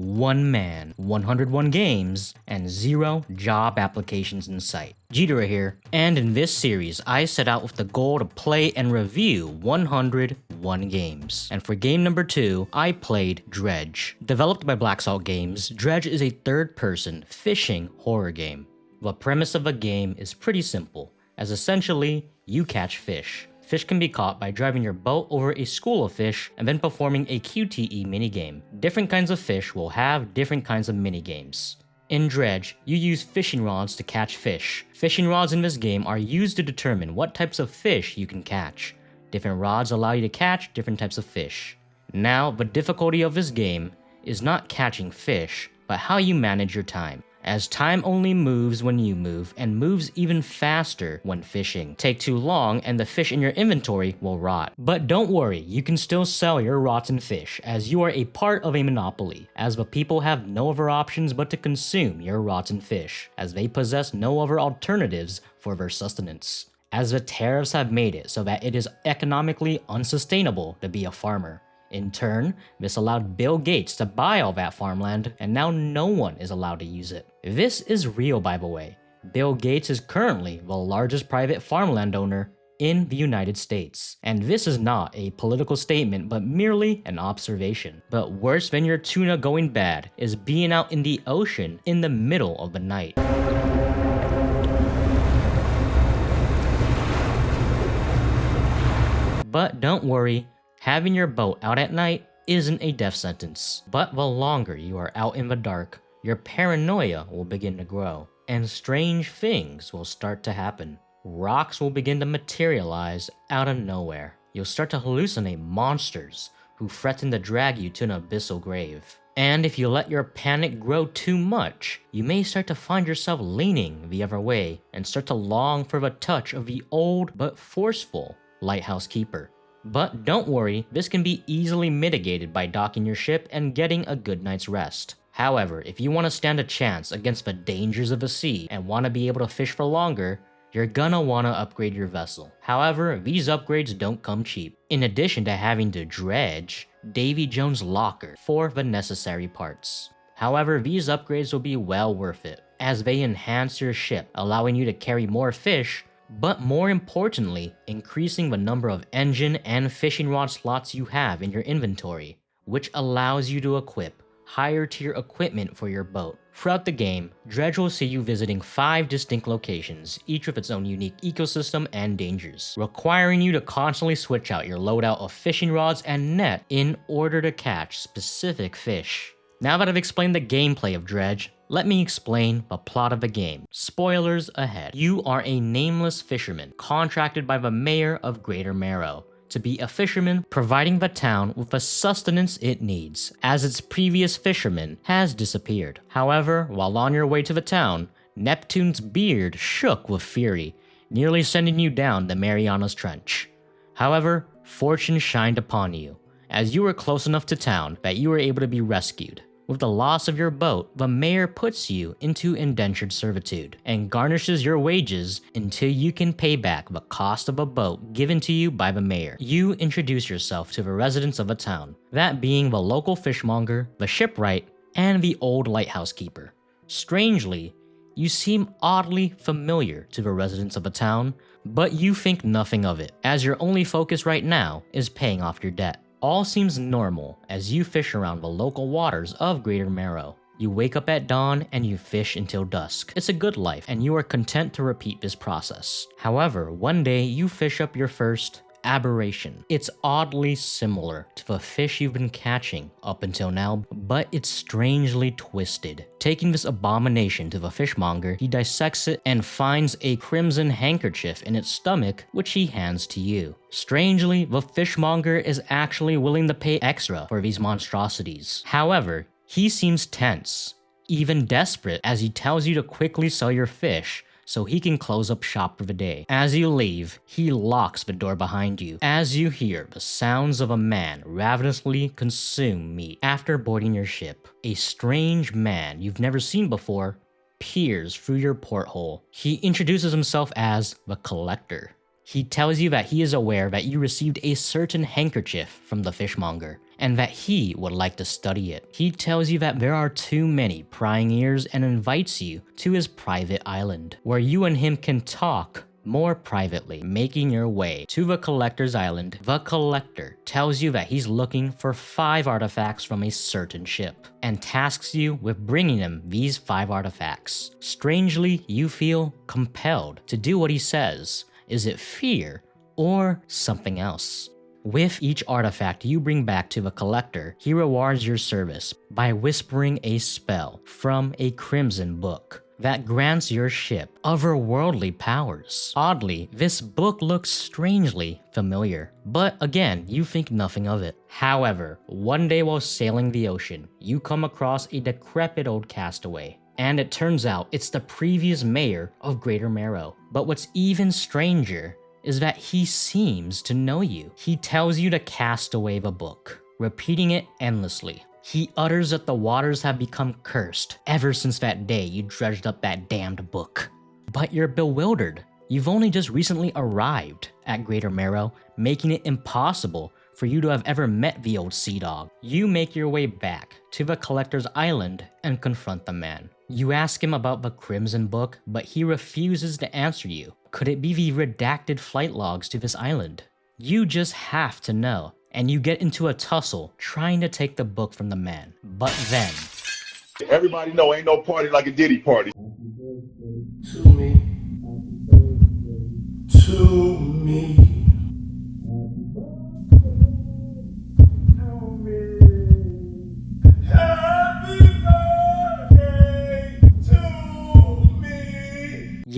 1 man, 101 games, and 0 job applications in sight. Jeter here, and in this series, I set out with the goal to play and review 101 games. And for game number 2, I played Dredge. Developed by Black Salt Games, Dredge is a third-person fishing horror game. The premise of the game is pretty simple, as essentially, you catch fish. Fish can be caught by driving your boat over a school of fish and then performing a QTE minigame. Different kinds of fish will have different kinds of minigames. In Dredge, you use fishing rods to catch fish. Fishing rods in this game are used to determine what types of fish you can catch. Different rods allow you to catch different types of fish. Now, the difficulty of this game is not catching fish, but how you manage your time, as time only moves when you move and moves even faster when fishing. Take too long and the fish in your inventory will rot. But don't worry, you can still sell your rotten fish, as you are a part of a monopoly, as the people have no other options but to consume your rotten fish, as they possess no other alternatives for their sustenance, as the tariffs have made it so that it is economically unsustainable to be a farmer. In turn, this allowed Bill Gates to buy all that farmland, and now no one is allowed to use it. This is real, by the way. Bill Gates is currently the largest private farmland owner in the United States. And this is not a political statement, but merely an observation. But worse than your tuna going bad is being out in the ocean in the middle of the night. But don't worry, having your boat out at night isn't a death sentence. But the longer you are out in the dark, your paranoia will begin to grow, and strange things will start to happen. Rocks will begin to materialize out of nowhere. You'll start to hallucinate monsters who threaten to drag you to an abyssal grave. And if you let your panic grow too much, you may start to find yourself leaning the other way and start to long for the touch of the old but forceful lighthouse keeper. But don't worry, this can be easily mitigated by docking your ship and getting a good night's rest. However, if you want to stand a chance against the dangers of the sea and want to be able to fish for longer, you're gonna want to upgrade your vessel. However, these upgrades don't come cheap. In addition to having to dredge Davy Jones' locker for the necessary parts. However, these upgrades will be well worth it, as they enhance your ship, allowing you to carry more fish, but more importantly, increasing the number of engine and fishing rod slots you have in your inventory, which allows you to equip higher tier equipment for your boat. Throughout the game, Dredge will see you visiting 5 distinct locations, each with its own unique ecosystem and dangers, requiring you to constantly switch out your loadout of fishing rods and net in order to catch specific fish. Now that I've explained the gameplay of Dredge, let me explain the plot of the game. Spoilers ahead. You are a nameless fisherman contracted by the mayor of Greater Marrow to be a fisherman, providing the town with the sustenance it needs, as its previous fisherman has disappeared. However, while on your way to the town, Neptune's beard shook with fury, nearly sending you down the Marianas Trench. However, fortune shined upon you, as you were close enough to town that you were able to be rescued. With the loss of your boat, the mayor puts you into indentured servitude and garnishes your wages until you can pay back the cost of a boat given to you by the mayor. You introduce yourself to the residents of the town, that being the local fishmonger, the shipwright, and the old lighthouse keeper. Strangely, you seem oddly familiar to the residents of the town, but you think nothing of it, as your only focus right now is paying off your debt. All seems normal as you fish around the local waters of Greater Marrow. You wake up at dawn and you fish until dusk. It's a good life and you are content to repeat this process. However, one day you fish up your first aberration. It's oddly similar to the fish you've been catching up until now, but it's strangely twisted. Taking this abomination to the fishmonger, he dissects it and finds a crimson handkerchief in its stomach, which he hands to you. Strangely, the fishmonger is actually willing to pay extra for these monstrosities. However, he seems tense, even desperate, as he tells you to quickly sell your fish so he can close up shop for the day. As you leave, he locks the door behind you, as you hear the sounds of a man ravenously consume meat. After boarding your ship, a strange man you've never seen before peers through your porthole. He introduces himself as the Collector. He tells you that he is aware that you received a certain handkerchief from the fishmonger, and that he would like to study it. He tells you that there are too many prying ears and invites you to his private island, where you and him can talk more privately. Making your way to the Collector's Island, the Collector tells you that he's looking for 5 artifacts from a certain ship, and tasks you with bringing him these 5 artifacts. Strangely, you feel compelled to do what he says. Is it fear or something else? With each artifact you bring back to the Collector, he rewards your service by whispering a spell from a crimson book that grants your ship otherworldly powers. Oddly, this book looks strangely familiar, but again, you think nothing of it. However, one day while sailing the ocean, you come across a decrepit old castaway, and it turns out it's the previous mayor of Greater Marrow. But what's even stranger is that he seems to know you. He tells you to cast away the book, repeating it endlessly. He utters that the waters have become cursed ever since that day you dredged up that damned book. But you're bewildered. You've only just recently arrived at Greater Marrow, making it impossible for you to have ever met the old sea dog. You make your way back to the Collector's Island and confront the man. You ask him about the Crimson Book, but he refuses to answer you. Could it be the redacted flight logs to this island? You just have to know, and you get into a tussle trying to take the book from the man. But then, everybody know ain't no party like a Diddy party. To me. To me.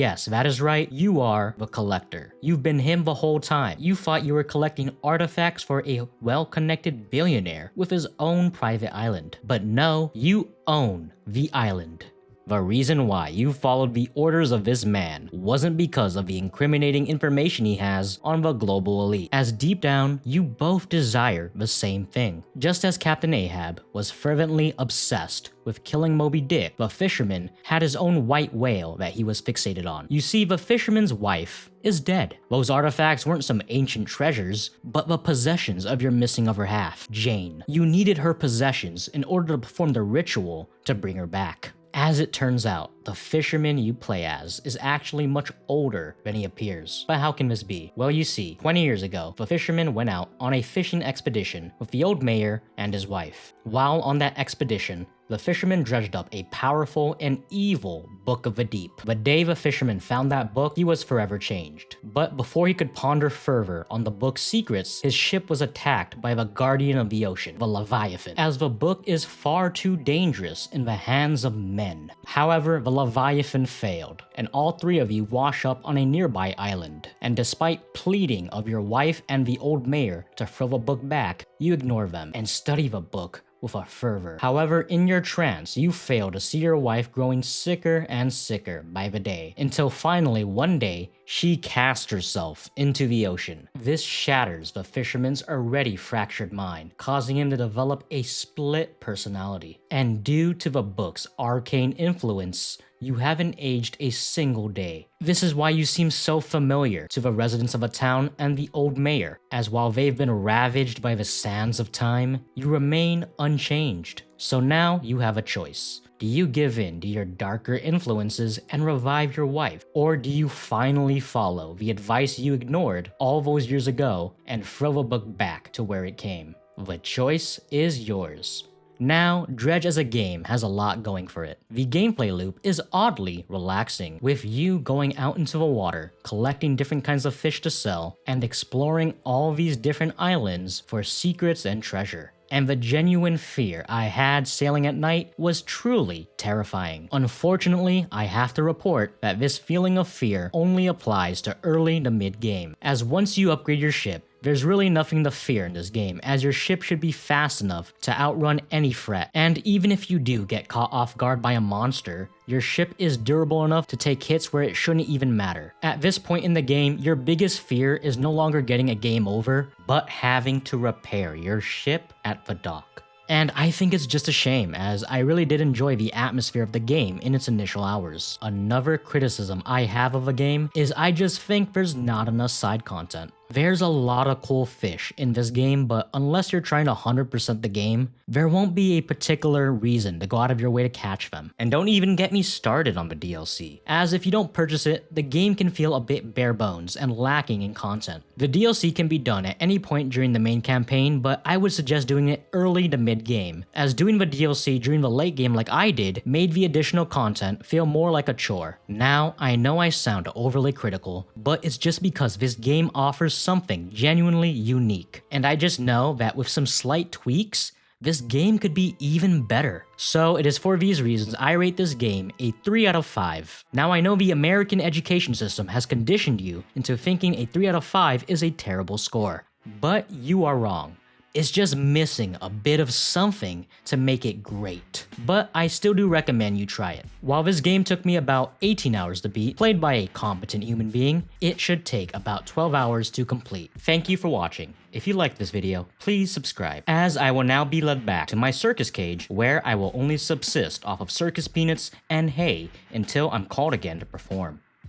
yes, that is right, you are the Collector. You've been him the whole time. You thought you were collecting artifacts for a well-connected billionaire with his own private island. But no, you own the island. The reason why you followed the orders of this man wasn't because of the incriminating information he has on the global elite, as deep down, you both desire the same thing. Just as Captain Ahab was fervently obsessed with killing Moby Dick, the fisherman had his own white whale that he was fixated on. You see, the fisherman's wife is dead. Those artifacts weren't some ancient treasures, but the possessions of your missing other half, Jane. You needed her possessions in order to perform the ritual to bring her back. As it turns out, the fisherman you play as is actually much older than he appears. But how can this be? Well, you see, 20 years ago, the fisherman went out on a fishing expedition with the old mayor and his wife. While on that expedition, the fisherman dredged up a powerful and evil Book of the Deep. The day the fisherman found that book, he was forever changed. But before he could ponder further on the book's secrets, his ship was attacked by the guardian of the ocean, the Leviathan, as the book is far too dangerous in the hands of men. However, the Leviathan failed, and all three of you wash up on a nearby island. And despite pleading of your wife and the old mayor to throw the book back, you ignore them and study the book with a fervor. However, in your trance, you fail to see your wife growing sicker and sicker by the day, until finally one day, she casts herself into the ocean. This shatters the fisherman's already fractured mind, causing him to develop a split personality. And due to the book's arcane influence, you haven't aged a single day. This is why you seem so familiar to the residents of the town and the old mayor, as while they've been ravaged by the sands of time, you remain unchanged. So now you have a choice. Do you give in to your darker influences and revive your wife? Or do you finally follow the advice you ignored all those years ago and throw the book back to where it came? The choice is yours. Now, Dredge as a game has a lot going for it. The gameplay loop is oddly relaxing, with you going out into the water, collecting different kinds of fish to sell, and exploring all these different islands for secrets and treasure. And the genuine fear I had sailing at night was truly terrifying. Unfortunately, I have to report that this feeling of fear only applies to early to mid-game, as once you upgrade your ship, there's really nothing to fear in this game, as your ship should be fast enough to outrun any threat. And even if you do get caught off guard by a monster, your ship is durable enough to take hits where it shouldn't even matter. At this point in the game, your biggest fear is no longer getting a game over, but having to repair your ship at the dock. And I think it's just a shame, as I really did enjoy the atmosphere of the game in its initial hours. Another criticism I have of the game is I just think there's not enough side content. There's a lot of cool fish in this game, but unless you're trying to 100% the game, there won't be a particular reason to go out of your way to catch them. And don't even get me started on the DLC, as if you don't purchase it, the game can feel a bit bare bones and lacking in content. The DLC can be done at any point during the main campaign, but I would suggest doing it early to mid game, as doing the DLC during the late game like I did made the additional content feel more like a chore. Now, I know I sound overly critical, but it's just because this game offers something genuinely unique, and I just know that with some slight tweaks, this game could be even better. So it is for these reasons I rate this game a 3 out of 5. Now I know the American education system has conditioned you into thinking a 3 out of 5 is a terrible score, but you are wrong. It's just missing a bit of something to make it great. But I still do recommend you try it. While this game took me about 18 hours to beat, played by a competent human being, it should take about 12 hours to complete. Thank you for watching. If you liked this video, please subscribe, as I will now be led back to my circus cage where I will only subsist off of circus peanuts and hay until I'm called again to perform.